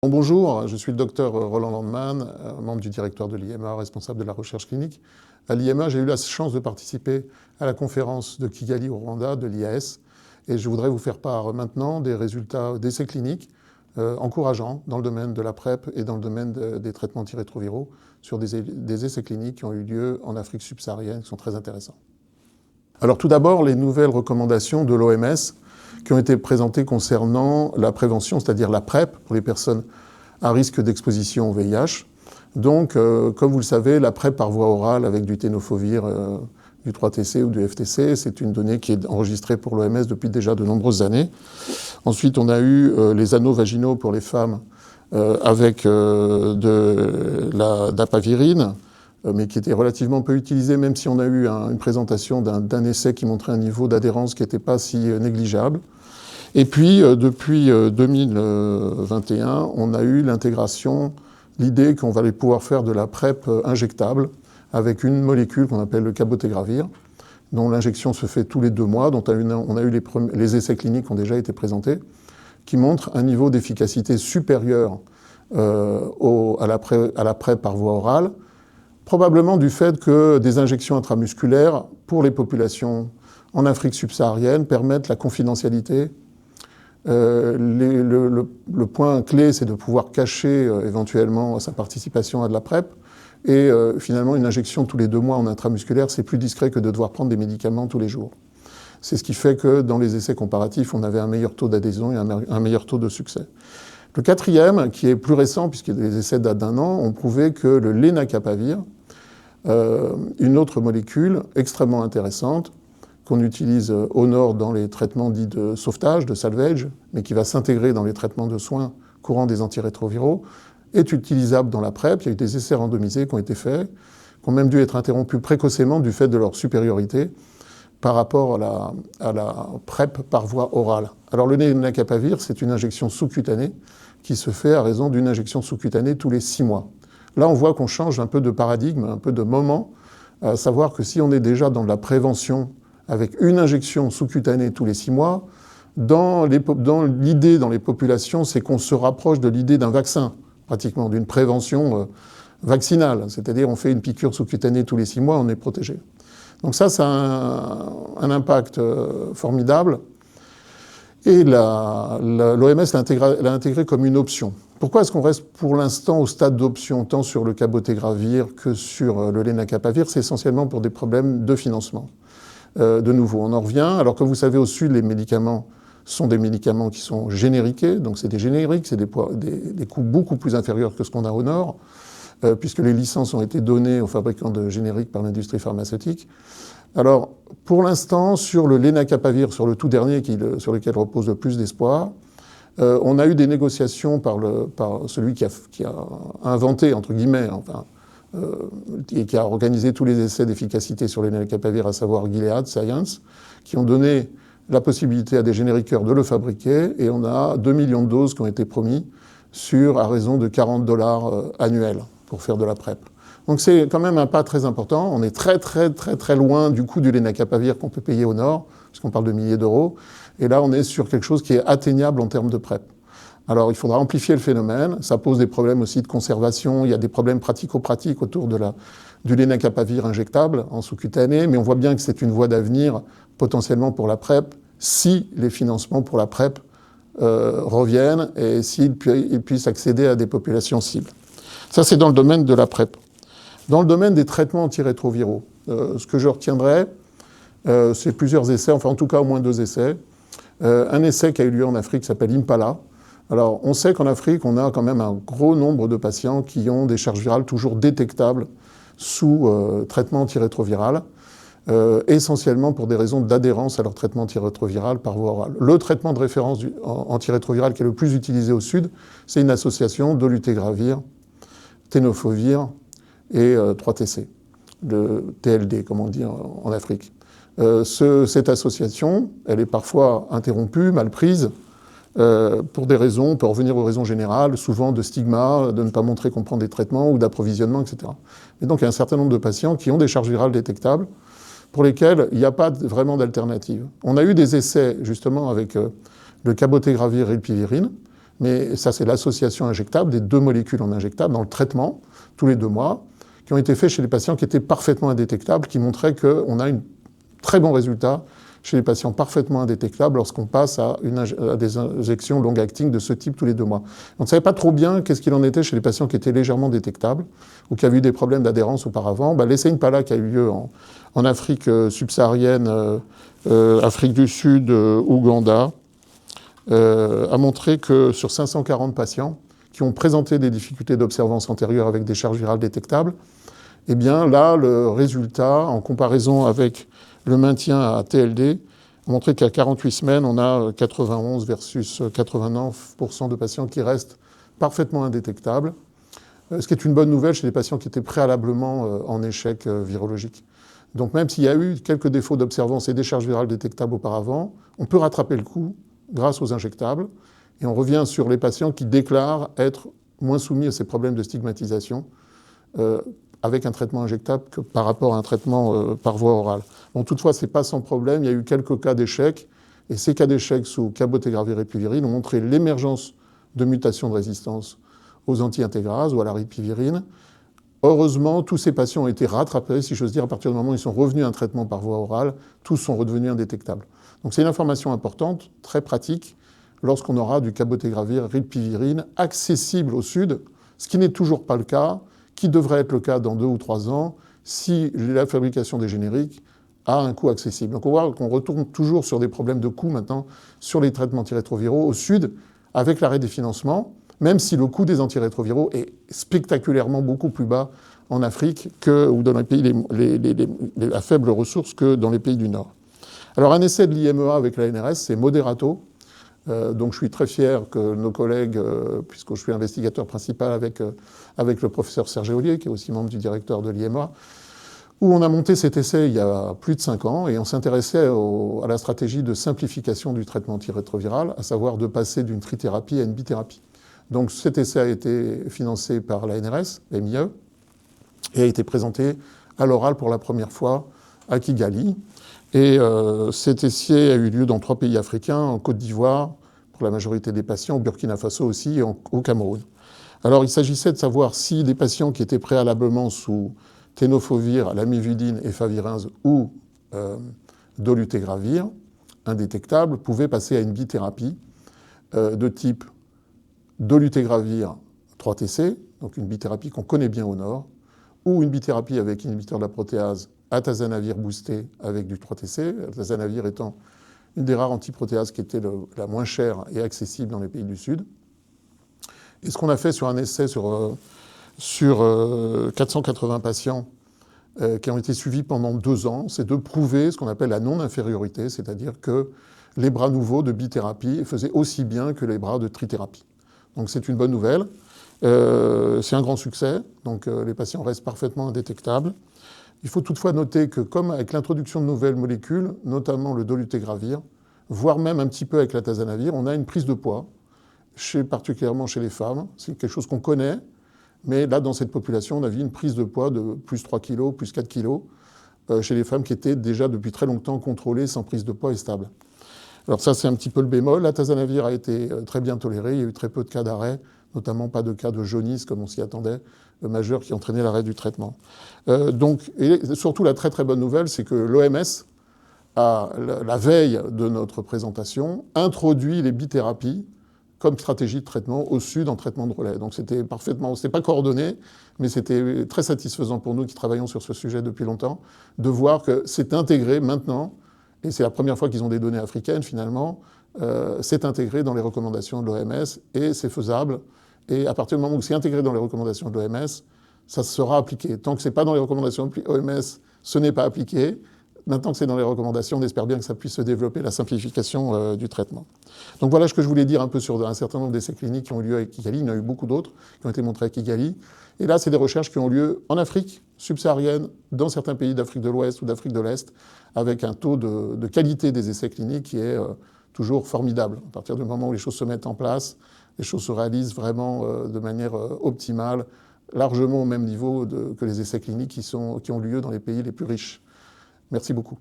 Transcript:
Bonjour, je suis le docteur Roland Landman, membre du directoire de l'IMA, responsable de la recherche clinique. À l'IMA, j'ai eu la chance de participer à la conférence de Kigali au Rwanda de l'IAS et je voudrais vous faire part maintenant des résultats d'essais cliniques encourageants dans le domaine de la PrEP et dans le domaine des traitements antirétroviraux sur des essais cliniques qui ont eu lieu en Afrique subsaharienne qui sont très intéressants. Alors tout d'abord, les nouvelles recommandations de l'OMS qui ont été présentées concernant la prévention, c'est-à-dire la PrEP pour les personnes à risque d'exposition au VIH. Donc, comme vous le savez, la PrEP par voie orale avec du tenofovir, du 3TC ou du FTC, c'est une donnée qui est enregistrée pour l'OMS depuis déjà de nombreuses années. Ensuite, on a eu les anneaux vaginaux pour les femmes avec de la dapavirine, mais qui était relativement peu utilisé, même si on a eu une présentation d'un essai qui montrait un niveau d'adhérence qui n'était pas si négligeable. Et puis, depuis 2021, on a eu l'intégration, l'idée qu'on allait pouvoir faire de la PrEP injectable avec une molécule qu'on appelle le cabotegravir, dont l'injection se fait tous les 2 mois, dont on a eu les essais cliniques qui ont déjà été présentés, qui montrent un niveau d'efficacité supérieur à la PrEP par voie orale, probablement du fait que des injections intramusculaires pour les populations en Afrique subsaharienne permettent la confidentialité. Le point clé, c'est de pouvoir cacher éventuellement sa participation à de la PrEP. Et finalement, une injection tous les 2 mois en intramusculaire, c'est plus discret que de devoir prendre des médicaments tous les jours. C'est ce qui fait que dans les essais comparatifs, on avait un meilleur taux d'adhésion et un meilleur taux de succès. Le quatrième, qui est plus récent, puisque les essais datent d'1 an, ont prouvé que le lenacapavir, une autre molécule extrêmement intéressante, qu'on utilise au nord dans les traitements dits de sauvetage, de salvage, mais qui va s'intégrer dans les traitements de soins courants des antirétroviraux, est utilisable dans la PrEP. Il y a eu des essais randomisés qui ont été faits, qui ont même dû être interrompus précocement du fait de leur supériorité par rapport à la PrEP par voie orale. Alors le lenacapavir, c'est une injection sous-cutanée qui se fait à raison d'une injection sous-cutanée tous les 6 mois. Là, on voit qu'on change un peu de paradigme, un peu de moment, à savoir que si on est déjà dans la prévention avec une injection sous-cutanée tous les 6 mois, dans l'idée dans les populations, c'est qu'on se rapproche de l'idée d'un vaccin, pratiquement, d'une prévention vaccinale. C'est-à-dire on fait une piqûre sous-cutanée tous les 6 mois, on est protégé. Donc ça a un impact formidable. Et l'OMS l'a intégré comme une option. Pourquoi est-ce qu'on reste pour l'instant au stade d'option, tant sur le cabotegravir que sur le lenacapavir? C'est essentiellement pour des problèmes de financement. De nouveau, on en revient. Alors que vous savez, au sud, les médicaments sont des médicaments qui sont génériqués, donc c'est des génériques, c'est des coûts beaucoup plus inférieurs que ce qu'on a au nord, puisque les licences ont été données aux fabricants de génériques par l'industrie pharmaceutique. Alors, pour l'instant, sur le lenacapavir, sur le tout dernier sur lequel repose le plus d'espoir, on a eu des négociations par celui qui a inventé, entre guillemets, enfin, et qui a organisé tous les essais d'efficacité sur le lenacapavir, à savoir Gilead Science, qui ont donné la possibilité à des génériqueurs de le fabriquer, et on a 2 millions de doses qui ont été promis à raison de $40 annuels pour faire de la PrEP. Donc c'est quand même un pas très important. On est très très très très loin du coût du lenacapavir qu'on peut payer au nord, puisqu'on parle de milliers d'euros. Et là, on est sur quelque chose qui est atteignable en termes de PrEP. Alors il faudra amplifier le phénomène. Ça pose des problèmes aussi de conservation. Il y a des problèmes pratico-pratiques autour du lenacapavir injectable en sous-cutané. Mais on voit bien que c'est une voie d'avenir potentiellement pour la PrEP si les financements pour la PrEP reviennent et s'ils puissent accéder à des populations cibles. Ça, c'est dans le domaine de la PrEP. Dans le domaine des traitements antirétroviraux, ce que je retiendrai, c'est plusieurs essais, enfin en tout cas au moins 2 essais. Un essai qui a eu lieu en Afrique s'appelle Impala. Alors on sait qu'en Afrique, on a quand même un gros nombre de patients qui ont des charges virales toujours détectables sous traitement antirétroviral, essentiellement pour des raisons d'adhérence à leur traitement antirétroviral par voie orale. Le traitement de référence antirétroviral qui est le plus utilisé au sud, c'est une association dolutegravir, tenofovir et 3TC, le TLD, comme on dit en Afrique. Cette association, elle est parfois interrompue, mal prise, pour des raisons, on peut revenir aux raisons générales, souvent de stigma, de ne pas montrer qu'on prend des traitements ou d'approvisionnement, etc. Et donc il y a un certain nombre de patients qui ont des charges virales détectables, pour lesquels il n'y a pas vraiment d'alternative. On a eu des essais justement avec le cabotegravir et le rilpivirine, mais ça c'est l'association injectable des 2 molécules en injectable dans le traitement, tous les 2 mois, qui ont été faits chez les patients qui étaient parfaitement indétectables, qui montraient qu'on a un très bon résultat chez les patients parfaitement indétectables lorsqu'on passe à des injections long-acting de ce type tous les 2 mois. On ne savait pas trop bien qu'est-ce qu'il en était chez les patients qui étaient légèrement détectables ou qui avaient eu des problèmes d'adhérence auparavant. L'essai IMPALA qui a eu lieu en Afrique subsaharienne, Afrique du Sud, Ouganda, a montré que sur 540 patients qui ont présenté des difficultés d'observance antérieure avec des charges virales détectables, eh bien là, le résultat, en comparaison avec le maintien à TLD, a montré qu'à 48 semaines, on a 91 versus 89% de patients qui restent parfaitement indétectables, ce qui est une bonne nouvelle chez les patients qui étaient préalablement en échec virologique. Donc même s'il y a eu quelques défauts d'observance et des charges virales détectables auparavant, on peut rattraper le coup grâce aux injectables. Et on revient sur les patients qui déclarent être moins soumis à ces problèmes de stigmatisation avec un traitement injectable que par rapport à un traitement par voie orale. Bon, toutefois, ce n'est pas sans problème. Il y a eu quelques cas d'échec. Et ces cas d'échec sous cabotegravir et ripivirine ont montré l'émergence de mutations de résistance aux anti-intégrases ou à la ripivirine. Heureusement, tous ces patients ont été rattrapés, si j'ose dire, à partir du moment où ils sont revenus à un traitement par voie orale, tous sont redevenus indétectables. Donc c'est une information importante, très pratique, lorsqu'on aura du cabotegravir, ripivirine accessible au Sud, ce qui n'est toujours pas le cas, qui devrait être le cas dans 2 ou 3 ans, si la fabrication des génériques a un coût accessible. Donc on voit qu'on retourne toujours sur des problèmes de coût maintenant sur les traitements antirétroviraux au Sud, avec l'arrêt des financements, même si le coût des antirétroviraux est spectaculairement beaucoup plus bas en Afrique ou dans les pays à faible ressource que dans les pays du Nord. Alors un essai de l'IMEA avec la NRS, c'est Moderato. Donc je suis très fier que nos collègues, puisque je suis investigateur principal avec le professeur Serge Ollier, qui est aussi membre du directeur de l'IMEA, où on a monté cet essai il y a plus de 5 ans, et on s'intéressait à la stratégie de simplification du traitement antirétroviral, à savoir de passer d'une trithérapie à une bithérapie. Donc cet essai a été financé par la NRS, MIE, et a été présenté à l'oral pour la première fois à Kigali. Et cet essai a eu lieu dans 3 pays africains, en Côte d'Ivoire, pour la majorité des patients, au Burkina Faso aussi, et au Cameroun. Alors il s'agissait de savoir si des patients qui étaient préalablement sous tenofovir, lamivudine, efavirenz ou dolutegravir, indétectables, pouvaient passer à une bithérapie de type dolutegravir 3TC, donc une bithérapie qu'on connaît bien au Nord, ou une bithérapie avec inhibiteur de la protéase atazanavir boosté avec du 3TC, atazanavir étant une des rares antiprotéases qui était la moins chère et accessible dans les pays du Sud. Et ce qu'on a fait sur un essai sur 480 patients qui ont été suivis pendant 2 ans, c'est de prouver ce qu'on appelle la non-infériorité, c'est-à-dire que les bras nouveaux de bithérapie faisaient aussi bien que les bras de trithérapie. Donc c'est une bonne nouvelle. C'est un grand succès, donc les patients restent parfaitement indétectables. Il faut toutefois noter que, comme avec l'introduction de nouvelles molécules, notamment le dolutegravir, voire même un petit peu avec l'atazanavir, on a une prise de poids, particulièrement chez les femmes. C'est quelque chose qu'on connaît, mais là, dans cette population, on a vu une prise de poids de plus 3 kg, plus 4 kg, chez les femmes qui étaient déjà depuis très longtemps contrôlées sans prise de poids et stable. Alors ça, c'est un petit peu le bémol. L'atazanavir a été très bien toléré, il y a eu très peu de cas d'arrêt, notamment pas de cas de jaunisse, comme on s'y attendait, majeur qui entraînait l'arrêt du traitement. Et surtout, la très très bonne nouvelle, c'est que l'OMS a, la veille de notre présentation, introduit les bithérapies comme stratégie de traitement au Sud en traitement de relais. Donc c'était parfaitement, c'était pas coordonné, mais c'était très satisfaisant pour nous qui travaillons sur ce sujet depuis longtemps, de voir que c'est intégré maintenant, et c'est la première fois qu'ils ont des données africaines finalement, c'est intégré dans les recommandations de l'OMS, et c'est faisable. Et à partir du moment où c'est intégré dans les recommandations de l'OMS, ça sera appliqué. Tant que ce n'est pas dans les recommandations de l'OMS, ce n'est pas appliqué. Maintenant que c'est dans les recommandations, on espère bien que ça puisse se développer, la simplification du traitement. Donc voilà ce que je voulais dire un peu sur un certain nombre d'essais cliniques qui ont eu lieu à Kigali. Il y en a eu beaucoup d'autres qui ont été montrés à Kigali. Et là, c'est des recherches qui ont lieu en Afrique subsaharienne, dans certains pays d'Afrique de l'Ouest ou d'Afrique de l'Est, avec un taux de qualité des essais cliniques qui est toujours formidable. À partir du moment où les choses se mettent en place, les choses se réalisent vraiment de manière optimale, largement au même niveau que les essais cliniques qui ont lieu dans les pays les plus riches. Merci beaucoup.